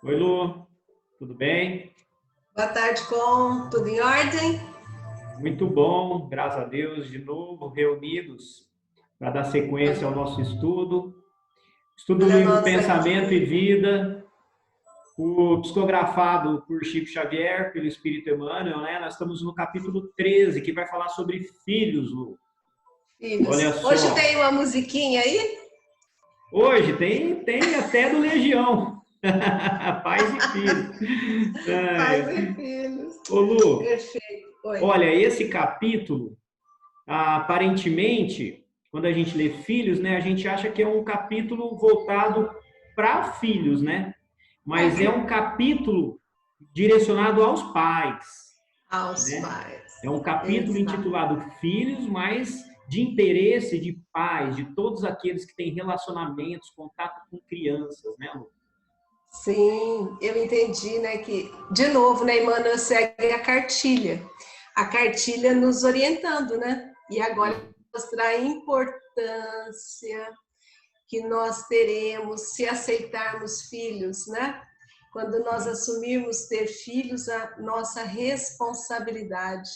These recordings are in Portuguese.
Oi, Lu, tudo bem? Boa tarde, com tudo em ordem? Muito bom, graças a Deus, de novo reunidos para dar sequência ao Olha, nosso estudo. Estudo do olha livro nós Pensamento e aqui. Vida, o psicografado por Chico Xavier, pelo Espírito Emmanuel, né? Nós estamos no capítulo 13, que vai falar sobre filhos, Lu. Olha Filhos. Hoje tem só, uma musiquinha aí? hoje tem até do Legião, pais e filhos. Pais e É. filhos. Ô, Lu, Perfeito. Oi. olha, esse capítulo aparentemente, quando a gente lê filhos, né, a gente acha que é um capítulo voltado para filhos, né? Mas é É, um capítulo direcionado aos pais, aos né? pais. É um capítulo Exato. intitulado Filhos, mas de interesse de pais, de todos aqueles que têm relacionamentos, contato com crianças, né, Lu? Sim, eu entendi, né, que, de novo, né, Emmanuel segue a cartilha. A cartilha nos orientando, né? E agora mostrar a importância que nós teremos se aceitarmos filhos, né? Quando nós assumirmos ter filhos, a nossa responsabilidade,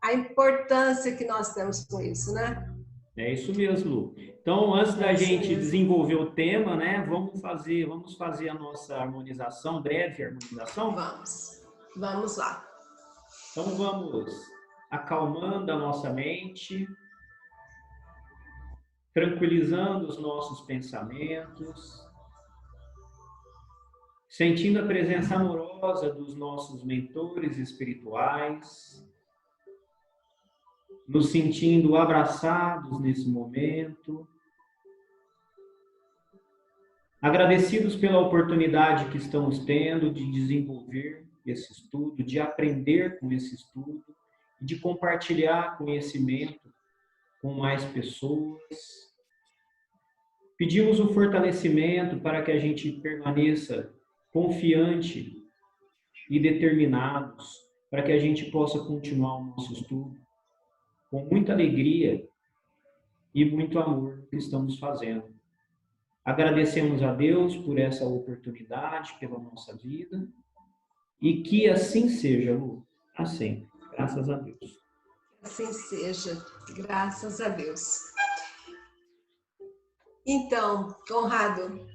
a importância que nós temos com isso, né? É isso mesmo, Lu. Então, antes É da isso gente mesmo. desenvolver o tema, né, vamos fazer a nossa harmonização, breve harmonização. Vamos lá. Então vamos acalmando a nossa mente, tranquilizando os nossos pensamentos, sentindo a presença amorosa dos nossos mentores espirituais, nos sentindo abraçados nesse momento, agradecidos pela oportunidade que estamos tendo de desenvolver esse estudo, de aprender com esse estudo, de compartilhar conhecimento com mais pessoas. Pedimos o fortalecimento para que a gente permaneça confiante e determinados, para que a gente possa continuar o nosso estudo com muita alegria e muito amor que estamos fazendo. Agradecemos a Deus por essa oportunidade, pela nossa vida, e que assim seja, Lu, assim, graças a Deus. Assim seja, graças a Deus. Então, Conrado,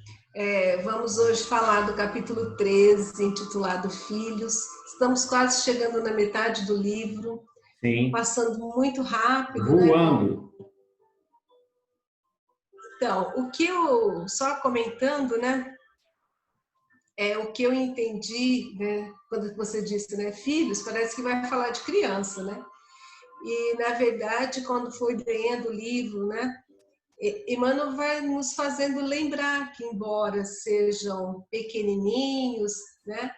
vamos hoje falar do capítulo 13, intitulado Filhos. Estamos quase chegando na metade do livro, Sim, passando muito rápido, né? voando. Então, o que eu, só comentando, né? O que eu entendi, né? Quando você disse, né? Filhos, parece que vai falar de criança, né? E, na verdade, quando foi lendo o livro, né? Emmanuel vai nos fazendo lembrar que, embora sejam pequenininhos, né,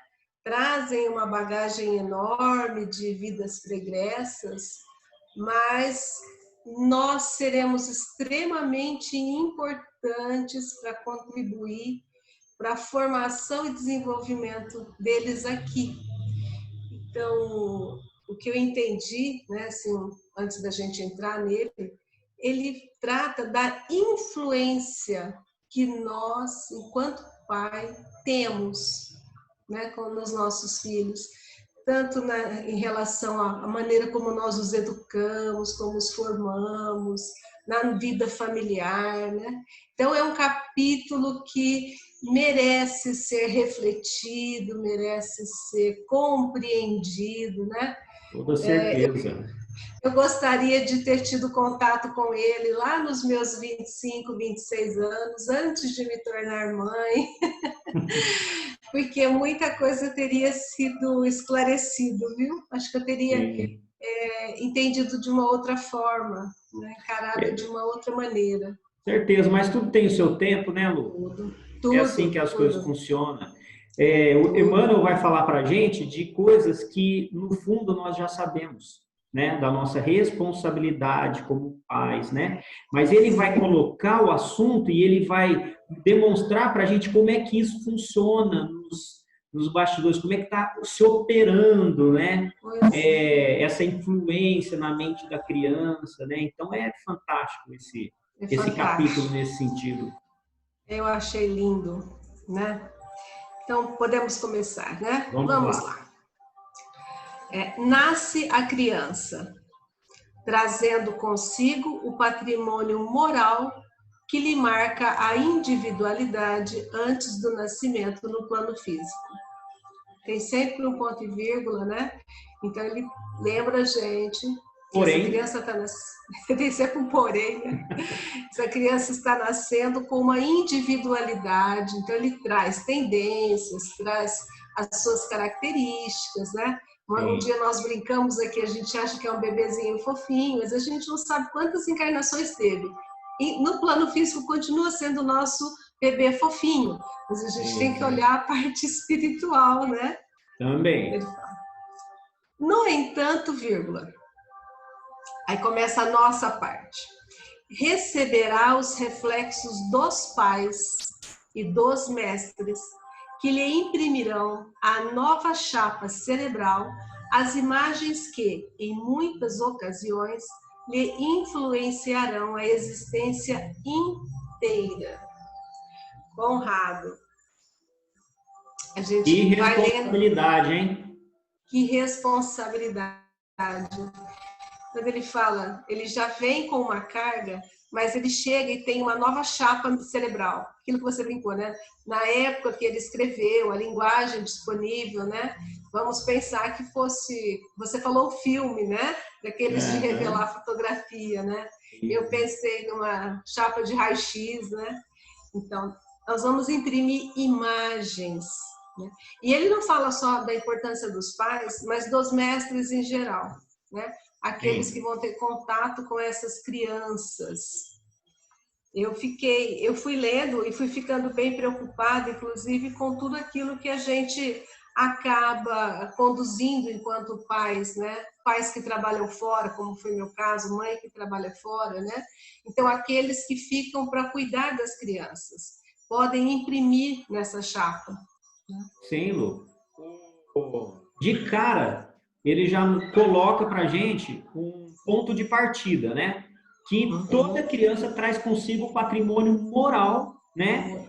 trazem uma bagagem enorme de vidas pregressas, mas nós seremos extremamente importantes para contribuir para a formação e desenvolvimento deles aqui. Então, o que eu entendi, né, assim, antes da gente entrar nele, ele trata da influência que nós, enquanto pai, temos, né, nos nossos filhos, tanto em relação à maneira como nós os educamos, como os formamos, na vida familiar, né? Então é um capítulo que merece ser refletido, merece ser compreendido, né? Toda certeza. Eu gostaria de ter tido contato com ele lá nos meus 25, 26 anos, antes de me tornar mãe, porque muita coisa teria sido esclarecido, viu? Acho que eu teria Sim. entendido de uma outra forma, né? Encarado de uma outra maneira. Certeza, mas tudo tem o seu tempo, né, Lu? Tudo, É assim que tudo, as coisas tudo, funcionam. O tudo. Emmanuel vai falar para a gente de coisas que, no fundo, nós já sabemos, né? Da nossa responsabilidade como pais, né? Mas ele vai Sim, colocar o assunto e ele vai demonstrar para a gente como é que isso funciona nos bastidores, como é que está se operando, né? pois Essa influência na mente da criança, né? Então é fantástico é esse capítulo fantástico. nesse sentido. Eu achei lindo, né? Então, podemos começar, né? Vamos lá. lá. Nasce a criança, trazendo consigo o patrimônio moral que lhe marca a individualidade antes do nascimento no plano físico. Tem sempre um ponto e vírgula, né? Então, ele lembra a gente que essa criança está nascendo. Tem sempre um porém, né? Essa criança está nascendo com uma individualidade, então ele traz tendências, traz as suas características, né? Um dia nós brincamos aqui, a gente acha que é um bebezinho fofinho, mas a gente não sabe quantas encarnações teve. E no plano físico continua sendo o nosso bebê fofinho, mas a gente tem que olhar a parte espiritual, né? Também. No entanto, vírgula, aí começa a nossa parte. Receberá os reflexos dos pais e dos mestres, que lhe imprimirão a nova chapa cerebral, as imagens que, em muitas ocasiões, lhe influenciarão a existência inteira. Conrado, a gente que vai responsabilidade, lendo. Hein? Que responsabilidade. Quando ele fala, ele já vem com uma carga, mas ele chega e tem uma nova chapa cerebral. Aquilo que você brincou, né? Na época que ele escreveu, a linguagem disponível, né? Vamos pensar que fosse... Você falou o filme, né? Daqueles de revelar fotografia, né? Eu pensei numa chapa de raio-x, né? Então, nós vamos imprimir imagens. Né? E ele não fala só da importância dos pais, mas dos mestres em geral, né? Aqueles que vão ter contato com essas crianças. Eu fui lendo e fui ficando bem preocupada, inclusive, com tudo aquilo que a gente acaba conduzindo enquanto pais, né? Pais que trabalham fora, como foi meu caso, mãe que trabalha fora, né? Então, aqueles que ficam para cuidar das crianças podem imprimir nessa chapa. Sim, Lu. De cara, ele já coloca para a gente um ponto de partida, né? Que toda criança traz consigo o patrimônio moral, né?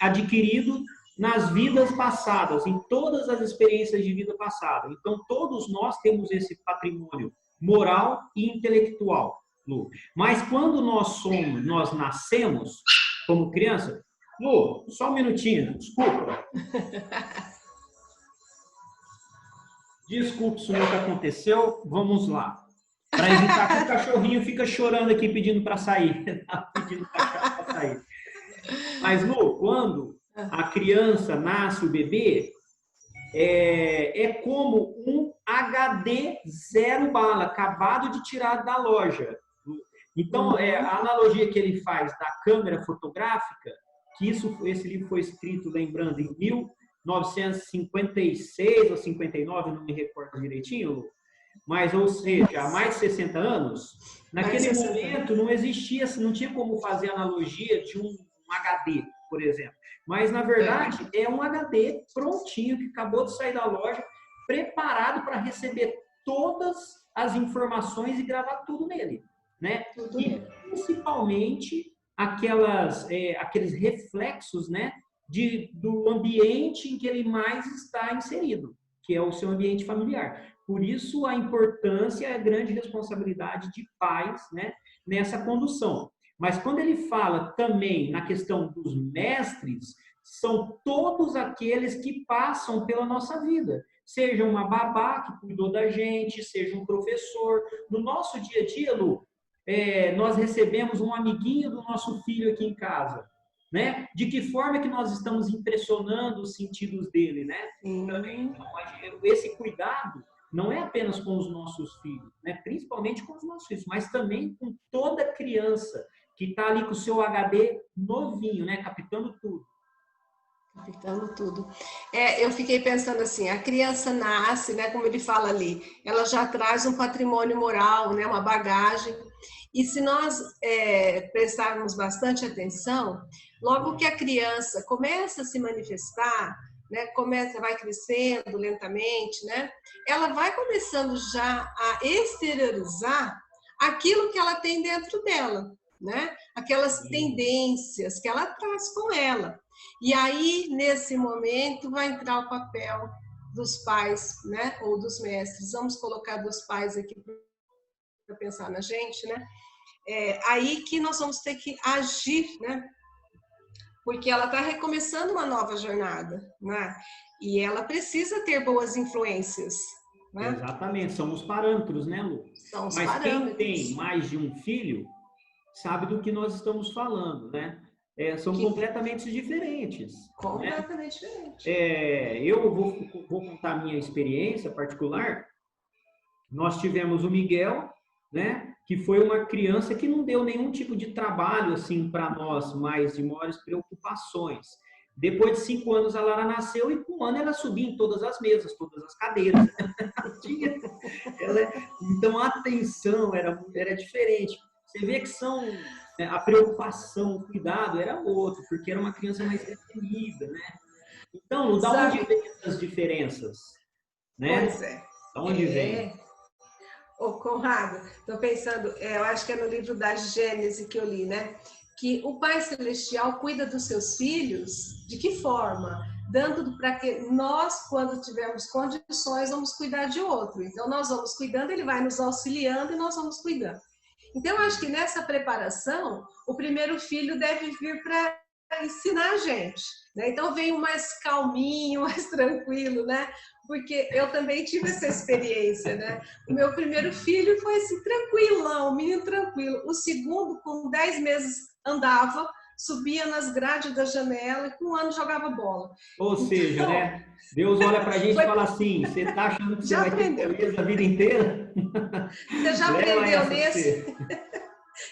Adquirido nas vidas passadas, em todas as experiências de vida passada. Então, todos nós temos esse patrimônio moral e intelectual, Lu. Mas quando nós nascemos como criança, Lu, só um minutinho, desculpa. Desculpe se o que aconteceu, vamos lá. Para evitar que o cachorrinho fica chorando aqui pedindo para sair. Pedindo para sair. Mas, Lu, quando a criança nasce, o bebê, é como um HD zero bala, acabado de tirar da loja. Então, a analogia que ele faz da câmera fotográfica, que esse livro foi escrito, lembrando, em 1956 ou 59, não me recordo direitinho, mas, ou seja, há mais de 60 anos, naquele momento não existia, não tinha como fazer analogia de um HD, por exemplo. Mas, na verdade, é um HD prontinho, que acabou de sair da loja, preparado para receber todas as informações e gravar tudo nele, né? E, principalmente, aqueles reflexos, né? Do ambiente em que ele mais está inserido, que é o seu ambiente familiar. Por isso, a importância e a grande responsabilidade de pais, né, nessa condução. Mas quando ele fala também na questão dos mestres, são todos aqueles que passam pela nossa vida. Seja uma babá que cuidou da gente, seja um professor. No nosso dia a dia, Lu, nós recebemos um amiguinho do nosso filho aqui em casa. Né? De que forma que nós estamos impressionando os sentidos dele, né? Também, então, esse cuidado não é apenas com os nossos filhos, né? Principalmente com os nossos filhos, mas também com toda criança que está ali com o seu HD novinho, né? Captando tudo. Captando tudo. Eu fiquei pensando assim, a criança nasce, né? Como ele fala ali, ela já traz um patrimônio moral, né? Uma bagagem. E se nós prestarmos bastante atenção, logo que a criança começa a se manifestar, né, vai crescendo lentamente, né, ela vai começando já a exteriorizar aquilo que ela tem dentro dela. Né? aquelas tendências que ela traz com ela. E aí, nesse momento, vai entrar o papel dos pais, né, ou dos mestres. Vamos colocar dos pais aqui para pensar na gente, né? Aí que nós vamos ter que agir, né? Porque ela está recomeçando uma nova jornada, né? E ela precisa ter boas influências, né? Exatamente, são os parâmetros, né, Lu? São os Mas quem parâmetros. tem mais de um filho sabe do que nós estamos falando, né? São completamente diferentes. Completamente diferente. Eu vou contar a minha experiência particular. Nós tivemos o Miguel, né? Que foi uma criança que não deu nenhum tipo de trabalho assim para nós, mais de maiores preocupações. Depois de 5 anos a Lara nasceu e com 1 ano ela subia em todas as mesas, todas as cadeiras. Então a atenção era diferente. Você vê que a preocupação, o cuidado era outro, porque era uma criança mais definida, né? Então, da onde vem essas diferenças? Né? Pois é. Da onde vem? Ô, Conrado, estou pensando, eu acho que é no livro da Gênese que eu li, né? Que o Pai Celestial cuida dos seus filhos de que forma? Dando para que nós, quando tivermos condições, vamos cuidar de outro. Então, nós vamos cuidando, ele vai nos auxiliando e nós vamos cuidando. Então, eu acho que nessa preparação, o primeiro filho deve vir para ensinar a gente, né? Então, vem o mais calminho, mais tranquilo, né? Porque eu também tive essa experiência, né? O meu primeiro filho foi assim, tranquilão, um menino tranquilo. O segundo, com 10 meses, andava, subia nas grades da janela e com 1 ano jogava bola. Ou seja, então, né? Deus olha pra gente e fala assim, você tá achando que você vai ter beleza a vida inteira? Você já aprendeu nesse?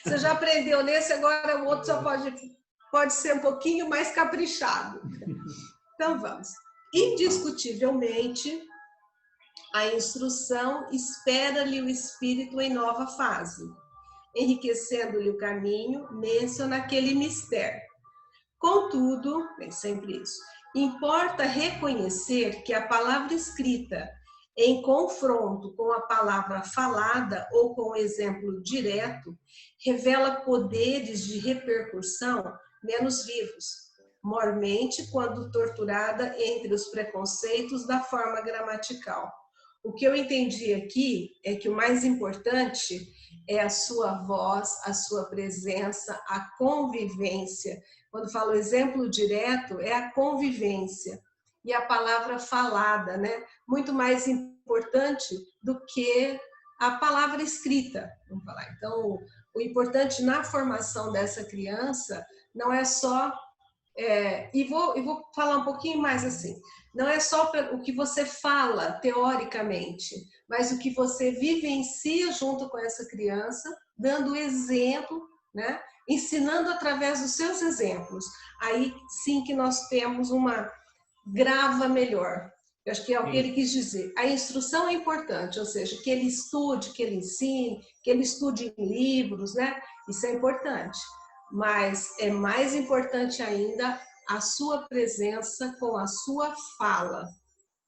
Você já aprendeu nesse, agora o outro só pode ser um pouquinho mais caprichado. Então, vamos. Indiscutivelmente, a instrução espera-lhe o espírito em nova fase, enriquecendo-lhe o caminho nesse ou naquele mistério. Contudo, é sempre isso, importa reconhecer que a palavra escrita, em confronto com a palavra falada ou com o exemplo direto, revela poderes de repercussão menos vivos, mormente quando torturada entre os preconceitos da forma gramatical. O que eu entendi aqui é que o mais importante é a sua voz, a sua presença, a convivência. Quando falo exemplo direto, é a convivência. E a palavra falada, né? Muito mais importante do que a palavra escrita, vamos falar. Então, o importante na formação dessa criança não é só... e vou falar um pouquinho mais assim. Não é só o que você fala teoricamente, mas o que você vivencia junto com essa criança, dando exemplo, né? Ensinando através dos seus exemplos. Aí sim que nós temos uma grava melhor. Eu acho que é o que ele quis dizer. A instrução é importante, ou seja, que ele estude, que ele ensine, que ele estude em livros, né? Isso é importante. Mas é mais importante ainda a sua presença com a sua fala,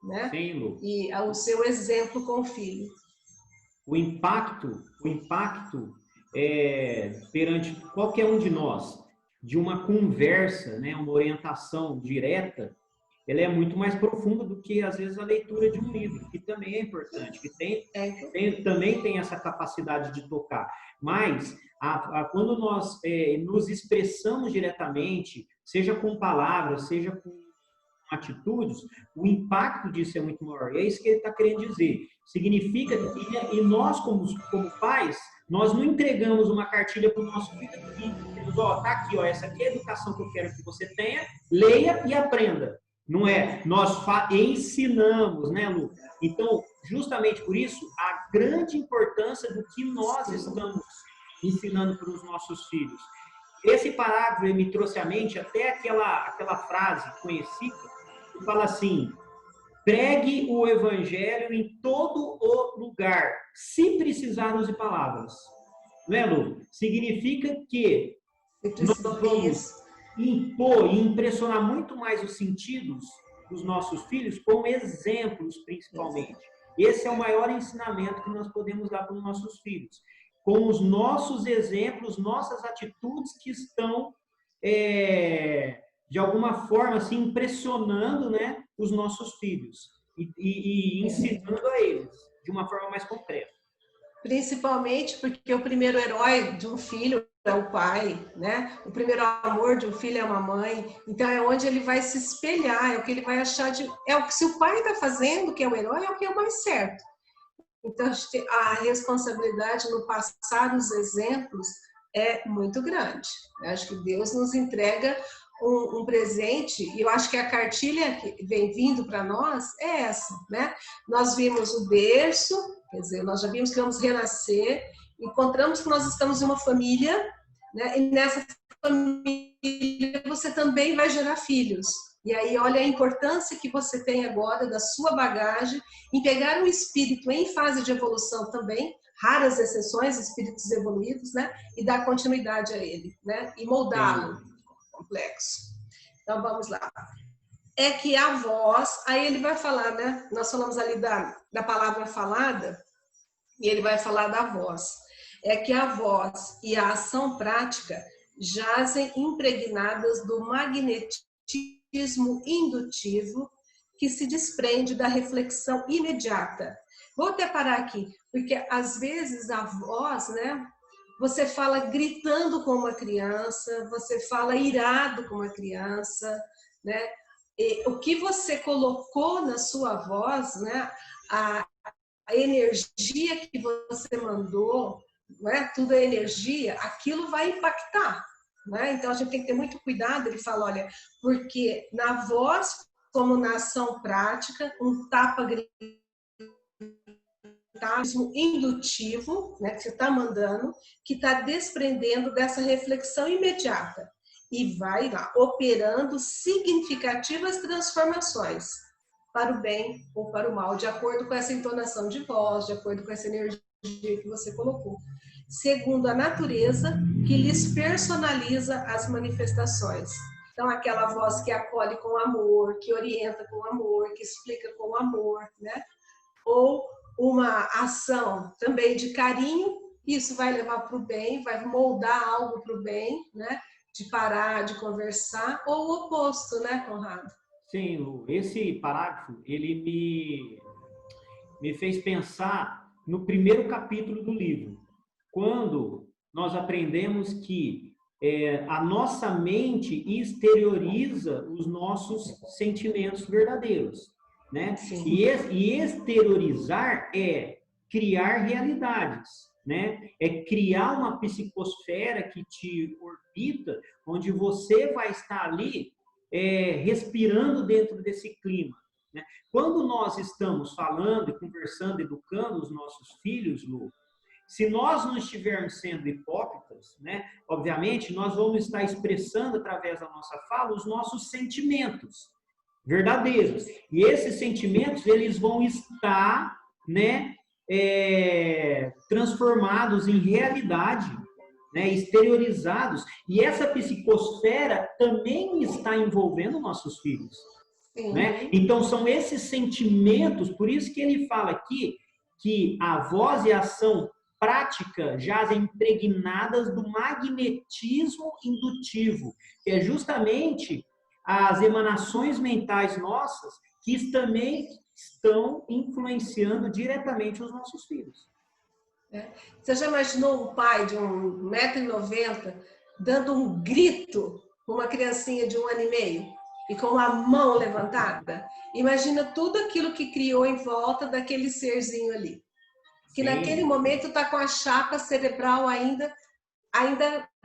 né? Sim, Lu. E o seu exemplo com o filho. O impacto perante qualquer um de nós, de uma conversa, né, uma orientação direta, ela é muito mais profunda do que, às vezes, a leitura de um livro, que também é importante, que também tem essa capacidade de tocar. Mas, quando nós nos expressamos diretamente, seja com palavras, seja com atitudes, o impacto disso é muito maior. E é isso que ele está querendo dizer. Significa que e nós, como pais, nós não entregamos uma cartilha para o nosso filho aqui. Tá aqui, essa aqui é a educação que eu quero que você tenha, leia e aprenda. Não é? Nós ensinamos, né, Lu? Então, justamente por isso, a grande importância do que nós estamos ensinando para os nossos filhos. Esse parágrafo me trouxe à mente até aquela frase conhecida, que fala assim: pregue o evangelho em todo o lugar, se precisarmos de palavras. Não é, Lu? Significa que nós vamos impor e impressionar muito mais os sentidos dos nossos filhos com exemplos, principalmente. Esse é o maior ensinamento que nós podemos dar para os nossos filhos. com os nossos exemplos, nossas atitudes que estão, de alguma forma, assim, impressionando, né, os nossos filhos e ensinando a eles de uma forma mais concreta. Principalmente porque o primeiro herói de um filho é o pai, né? O primeiro amor de um filho é uma mãe. Então é onde ele vai se espelhar, é o que ele vai achar de... É o que se o pai está fazendo, que é o herói, é o que é o mais certo. Então a responsabilidade no passar os exemplos é muito grande. Eu acho que Deus nos entrega um presente, e eu acho que a cartilha que vem vindo para nós é essa, né? Nós vimos o berço, quer dizer, nós já vimos que vamos renascer, encontramos que nós estamos em uma família, né? E nessa família você também vai gerar filhos. E aí, olha a importância que você tem agora da sua bagagem em pegar um espírito em fase de evolução também, raras exceções, espíritos evoluídos, né? E dar continuidade a ele, né? E moldá-lo. Complexo. Então, vamos lá. É que a voz, aí ele vai falar, né? Nós falamos ali da palavra falada, e ele vai falar da voz. É que a voz e a ação prática jazem impregnadas do magnetismo indutivo que se desprende da reflexão imediata. Vou até parar aqui, porque às vezes a voz, né? Você fala gritando com uma criança, você fala irado com uma criança, né? E o que você colocou na sua voz, né? A energia que você mandou, né? Tudo é energia, aquilo vai impactar, né? Então a gente tem que ter muito cuidado. Ele fala, olha, porque na voz, como na ação prática, um tapa indutivo, né, que você está mandando, que está desprendendo dessa reflexão imediata e vai lá operando significativas transformações para o bem ou para o mal, de acordo com essa entonação de voz, de acordo com essa energia que você colocou, segundo a natureza que lhes personaliza as manifestações. Então, aquela voz que acolhe com amor, que orienta com amor, que explica com amor, né? Ou uma ação também de carinho, isso vai levar para o bem, vai moldar algo para o bem, né? De parar, de conversar, ou o oposto, né, Conrado? Sim, Lu, esse parágrafo, ele me fez pensar no primeiro capítulo do livro, quando nós aprendemos que a nossa mente exterioriza os nossos sentimentos verdadeiros, né? E exteriorizar é criar realidades, né? É criar uma psicosfera que te orbita, onde você vai estar ali respirando dentro desse clima, né? Quando nós estamos falando e conversando, educando os nossos filhos, Lu, se nós não estivermos sendo hipócritas, né, obviamente, nós vamos estar expressando através da nossa fala os nossos sentimentos verdadeiros. E esses sentimentos, eles vão estar, né, transformados em realidade, né, exteriorizados. E essa psicosfera também está envolvendo nossos filhos. Né? Então, são esses sentimentos, por isso que ele fala aqui que a voz e a ação prática jazem impregnadas do magnetismo indutivo, que é justamente as emanações mentais nossas que também estão influenciando diretamente os nossos filhos. Você já imaginou um pai de 1,90 m dando um grito com uma criancinha de 1 ano e meio? E com a mão levantada? Imagina tudo aquilo que criou em volta daquele serzinho ali. Que naquele momento está com a chapa cerebral ainda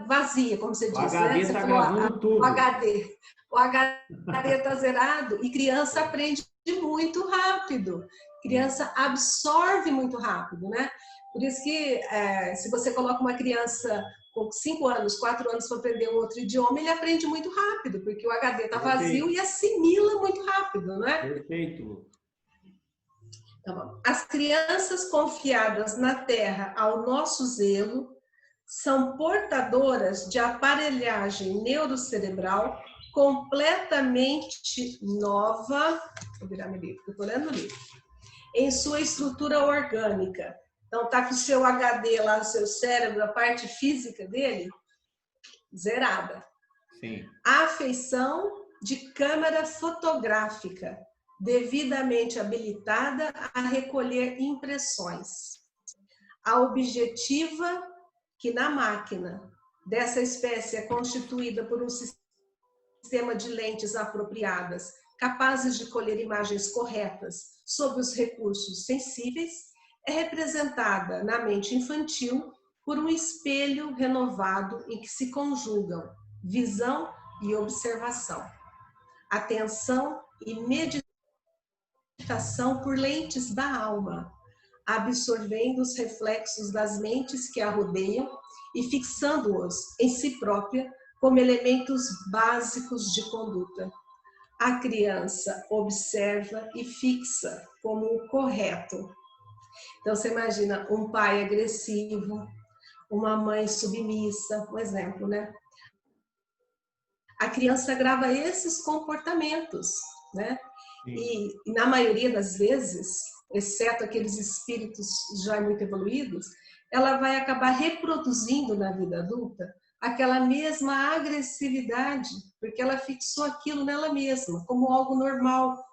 vazia, como você disse. O HD está gravando tudo. O HD está zerado e criança aprende muito rápido. Criança absorve muito rápido, né? Por isso que se você coloca uma criança com 5 anos, 4 anos para aprender um outro idioma, ele aprende muito rápido, porque o HD está vazio e assimila muito rápido, não é? Perfeito. Tá bom. As crianças confiadas na terra ao nosso zelo são portadoras de aparelhagem neurocerebral completamente nova, vou virar meu livro, eu estou lendo o livro, em sua estrutura orgânica, Então, tá com o seu HD lá no seu cérebro, a parte física dele, zerada. Sim. A afeição de câmera fotográfica, devidamente habilitada a recolher impressões. A objetiva, que na máquina dessa espécie é constituída por um sistema de lentes apropriadas, capazes de colher imagens corretas sob os recursos sensíveis, é representada na mente infantil por um espelho renovado em que se conjugam visão e observação, atenção e meditação por lentes da alma, absorvendo os reflexos das mentes que a rodeiam e fixando-os em si própria como elementos básicos de conduta. A criança observa e fixa como o correto. Então, você imagina um pai agressivo, uma mãe submissa, um exemplo, né? A criança grava esses comportamentos, né? E na maioria das vezes, exceto aqueles espíritos já muito evoluídos, ela vai acabar reproduzindo na vida adulta aquela mesma agressividade, porque ela fixou aquilo nela mesma, como algo normal.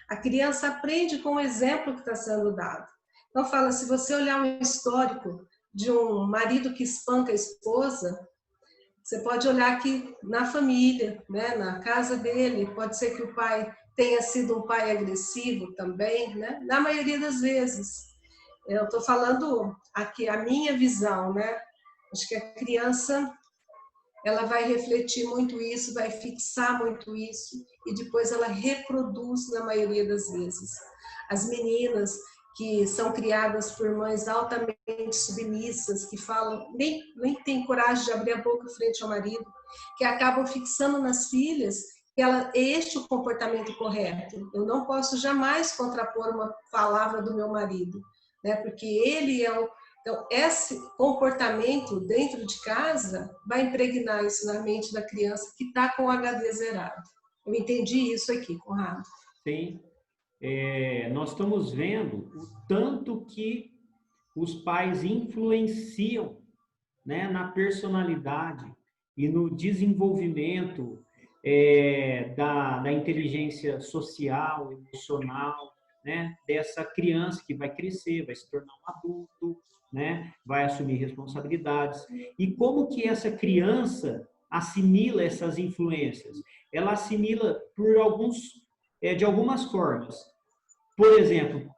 A criança aprende com o exemplo que está sendo dado. Então, fala, se você olhar um histórico de um marido que espanca a esposa, você pode olhar aqui na família, né, na casa dele, pode ser que o pai tenha sido um pai agressivo também, né? Na maioria das vezes. Eu estou falando aqui a minha visão, né? Acho que a criança, ela vai refletir muito isso, vai fixar muito isso, e depois ela reproduz na maioria das vezes. As meninas que são criadas por mães altamente submissas, que falam, nem tem coragem de abrir a boca frente ao marido, que acabam fixando nas filhas que este é o comportamento correto. Eu não posso jamais contrapor uma palavra do meu marido, né? Porque ele é o... Então, esse comportamento dentro de casa vai impregnar isso na mente da criança que está com o HD zerado. Eu entendi isso aqui, Conrado. Sim. Nós estamos vendo o tanto que os pais influenciam, né, na personalidade e no desenvolvimento da inteligência social, emocional, né, dessa criança que vai crescer, vai se tornar um adulto, né, vai assumir responsabilidades. E como que essa criança assimila essas influências? Ela assimila de algumas formas. Por exemplo,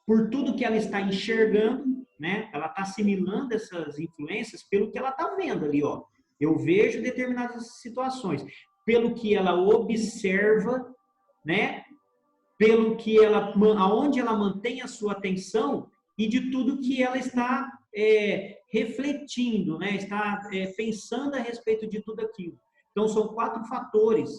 por tudo que ela está enxergando, né? Ela está assimilando essas influências pelo que ela está vendo ali, ó. Eu vejo determinadas situações, pelo que ela observa, né? Pelo que aonde ela mantém a sua atenção e de tudo que ela está refletindo, né? Está pensando a respeito de tudo aquilo. Então são 4 fatores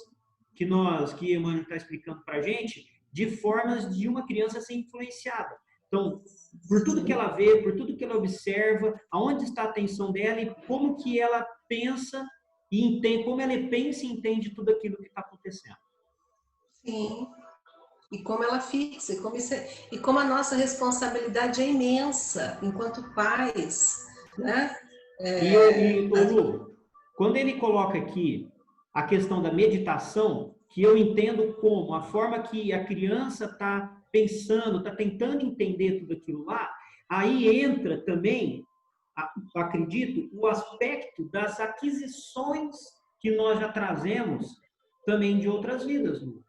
que Emmanuel está explicando para a gente, de formas de uma criança ser influenciada. Então, por tudo que ela vê, por tudo que ela observa, aonde está a atenção dela e como que ela pensa e entende, como ela pensa e entende tudo aquilo que está acontecendo. Sim. E como ela fixa, e como a nossa responsabilidade é imensa enquanto pais, né? Lu, quando ele coloca aqui a questão da meditação, que eu entendo como a forma que a criança está pensando, está tentando entender tudo aquilo lá, aí entra também, acredito, o aspecto das aquisições que nós já trazemos também de outras vidas, Lu.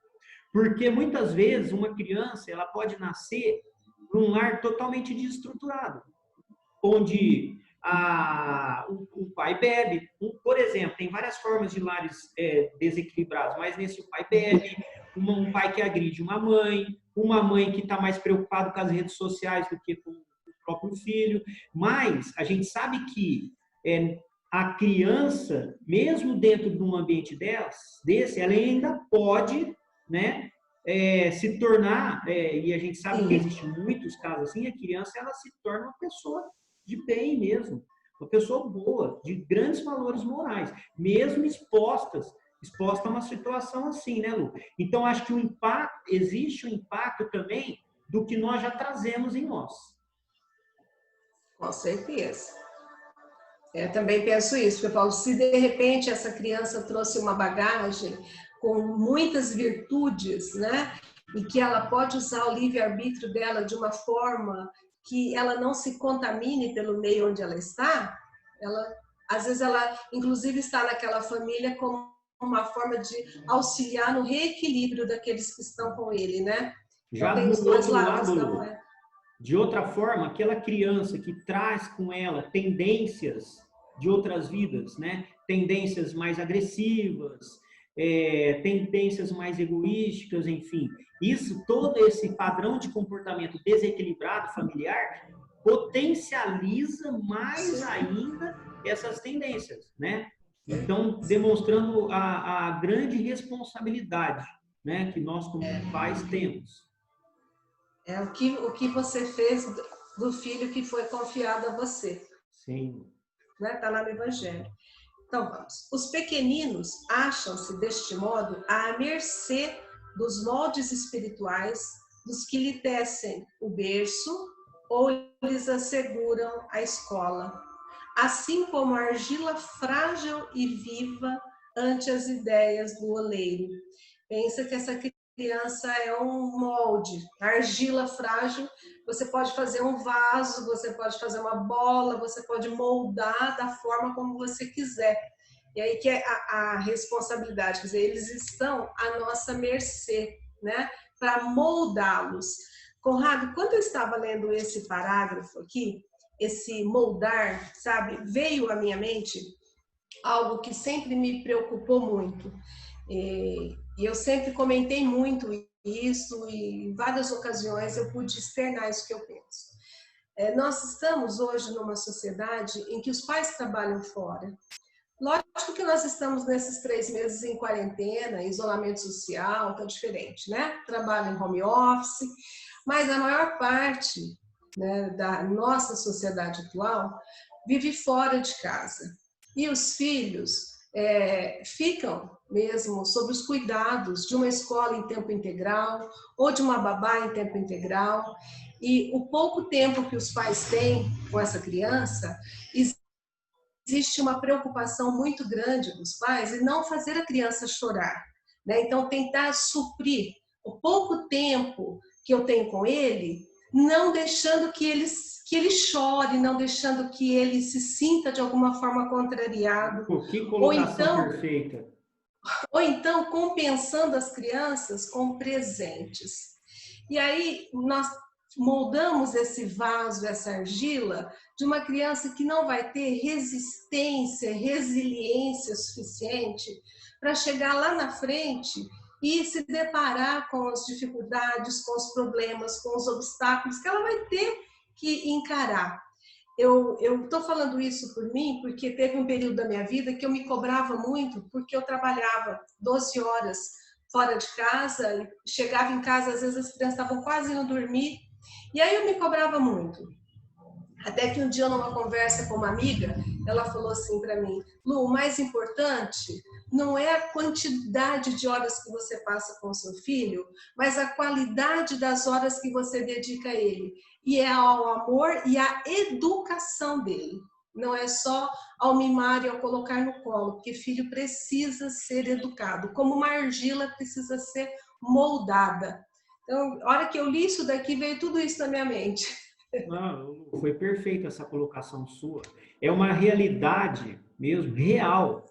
Porque muitas vezes uma criança ela pode nascer num lar totalmente desestruturado, onde o pai bebe. Por exemplo, tem várias formas de lares desequilibrados, mas nesse o pai bebe, um pai que agride uma mãe que está mais preocupada com as redes sociais do que com o próprio filho. Mas a gente sabe que a criança, mesmo dentro de um ambiente desse, ela ainda pode, né, se tornar, e a gente sabe que existem muitos casos assim, a criança ela se torna uma pessoa de bem mesmo, uma pessoa boa, de grandes valores morais, mesmo exposta a uma situação assim, né, Lu? Então, acho que existe um impacto também do que nós já trazemos em nós. Com certeza. Eu também penso isso, porque eu falo, se de repente essa criança trouxe uma bagagem com muitas virtudes, né? E que ela pode usar o livre-arbítrio dela de uma forma que ela não se contamine pelo meio onde ela está, às vezes ela, inclusive, está naquela família como uma forma de auxiliar no reequilíbrio daqueles que estão com ele, né? Então Já tem os do dois outro lados lado, da Lu, moeda. de outra forma, aquela criança que traz com ela tendências de outras vidas, né? Tendências mais agressivas, tendências mais egoísticas, enfim. Isso, todo esse padrão de comportamento desequilibrado familiar potencializa mais ainda essas tendências, né? Então, demonstrando a grande responsabilidade, né, que nós como pais temos. É o que você fez do filho que foi confiado a você. Sim. Né? Está lá no Evangelho. Então vamos. Os pequeninos acham-se deste modo à mercê dos moldes espirituais dos que lhe tecem o berço ou lhes asseguram a escola, assim como a argila frágil e viva ante as ideias do oleiro. Pensa que essa criança é um molde, argila frágil, você pode fazer um vaso, você pode fazer uma bola, você pode moldar da forma como você quiser. E aí que é a responsabilidade, quer dizer, eles estão à nossa mercê, né, para moldá-los. Conrado, quando eu estava lendo esse parágrafo aqui, esse moldar, sabe, veio à minha mente algo que sempre me preocupou muito. E eu sempre comentei muito isso e em várias ocasiões eu pude externar isso que eu penso. Nós estamos hoje numa sociedade em que os pais trabalham fora. Lógico que nós estamos nesses 3 meses em quarentena, isolamento social, tá diferente, né? Trabalho em home office, mas a maior parte, né, da nossa sociedade atual vive fora de casa. E os filhos ficam mesmo sob os cuidados de uma escola em tempo integral ou de uma babá em tempo integral. E o pouco tempo que os pais têm com essa criança, existe uma preocupação muito grande dos pais em não fazer a criança chorar, né? Então, tentar suprir o pouco tempo que eu tenho com ele, não deixando que ele chore, não deixando que ele se sinta de alguma forma contrariado, Pô, que ou colocação então, perfeita. ou então compensando as crianças com presentes. E aí nós moldamos esse vaso, essa argila, de uma criança que não vai ter resistência, resiliência suficiente para chegar lá na frente e se deparar com as dificuldades, com os problemas, com os obstáculos que ela vai ter que encarar. Eu estou falando isso por mim porque teve um período da minha vida que eu me cobrava muito porque eu trabalhava 12 horas fora de casa, chegava em casa, às vezes as crianças estavam quase indo dormir, e aí eu me cobrava muito. Até que um dia, numa conversa com uma amiga, ela falou assim para mim: Lu, o mais importante não é a quantidade de horas que você passa com o seu filho, mas a qualidade das horas que você dedica a ele. E é ao amor e à educação dele. Não é só ao mimar e ao colocar no colo, porque filho precisa ser educado, como uma argila precisa ser moldada. Então, a hora que eu li isso daqui, veio tudo isso na minha mente. Não, foi perfeita essa colocação sua. É uma realidade mesmo, real,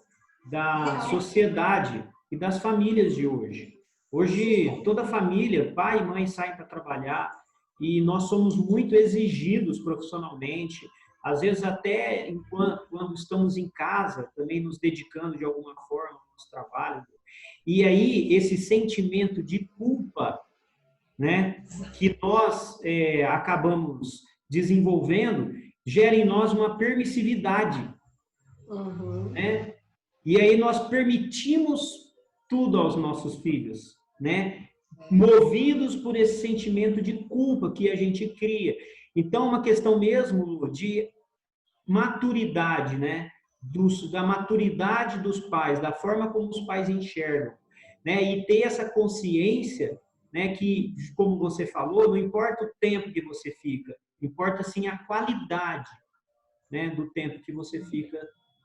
da Real. sociedade e das famílias de hoje. Hoje, toda família, pai e mãe saem para trabalhar e nós somos muito exigidos profissionalmente, às vezes até quando estamos em casa, também nos dedicando de alguma forma ao nosso trabalho. E aí, esse sentimento de culpa, né, que nós acabamos desenvolvendo, gera em nós uma permissividade, Uhum. né? E aí nós permitimos tudo aos nossos filhos, né? Movidos por esse sentimento de culpa que a gente cria. Então, uma questão mesmo de maturidade, né? Da maturidade dos pais, da forma como os pais enxergam, né? E ter essa consciência, né? Que, como você falou, não importa o tempo que você fica, importa sim a qualidade, né, do tempo que você fica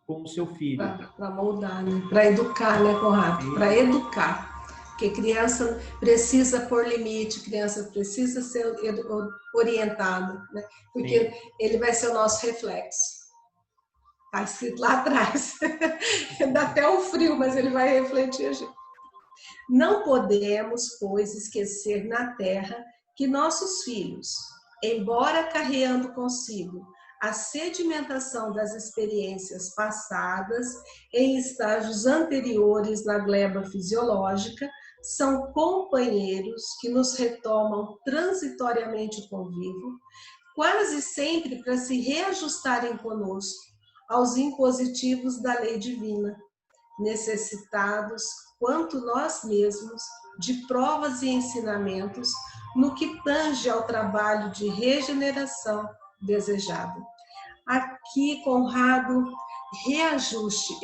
com o seu filho. Para moldar, né? Para educar, né, Conrado? Para educar. Porque criança precisa pôr limite, criança precisa ser orientada, né? Porque sim, ele vai ser o nosso reflexo. Está escrito lá atrás. Dá até um frio, mas ele vai refletir a gente. Não podemos, pois, esquecer na terra que nossos filhos, embora carreando consigo a sedimentação das experiências passadas em estágios anteriores na gleba fisiológica, são companheiros que nos retomam transitoriamente o convívio, quase sempre para se reajustarem conosco aos impositivos da lei divina, necessitados, quanto nós mesmos, de provas e ensinamentos no que tange ao trabalho de regeneração desejado. Aqui, Conrado, reajuste.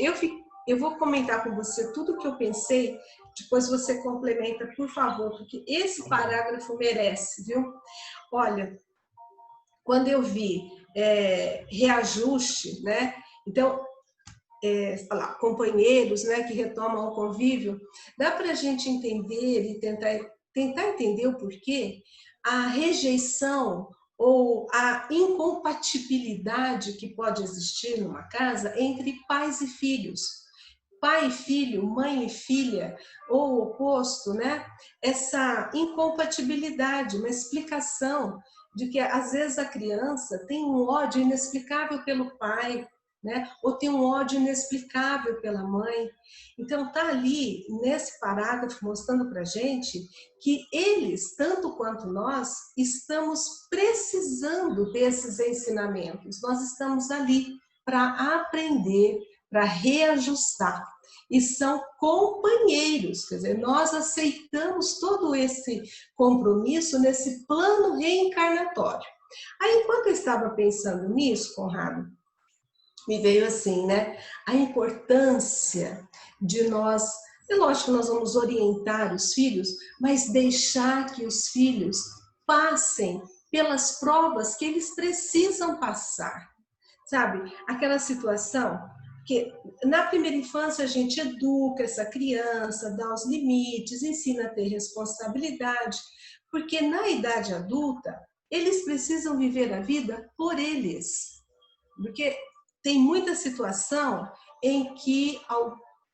Eu vou comentar com você tudo o que eu pensei, depois você complementa, por favor, porque esse parágrafo merece, viu? Olha, quando eu vi reajuste, né? Então, companheiros, né, que retomam o convívio, dá para a gente entender e tentar entender o porquê a rejeição ou a incompatibilidade que pode existir numa casa entre pais e filhos. Pai e filho, mãe e filha, ou o oposto, né? Essa incompatibilidade, uma explicação de que às vezes a criança tem um ódio inexplicável pelo pai, né? Ou tem um ódio inexplicável pela mãe. Então tá ali nesse parágrafo mostrando para gente que eles, tanto quanto nós, estamos precisando desses ensinamentos. Nós estamos ali para aprender, para reajustar. E são companheiros, quer dizer, nós aceitamos todo esse compromisso nesse plano reencarnatório. Aí, enquanto eu estava pensando nisso, Conrado, me veio assim, né? A importância de nós, é lógico que nós vamos orientar os filhos, mas deixar que os filhos passem pelas provas que eles precisam passar. Sabe? Aquela situação que na primeira infância a gente educa essa criança, dá os limites, ensina a ter responsabilidade, porque na idade adulta eles precisam viver a vida por eles. Porque tem muita situação em que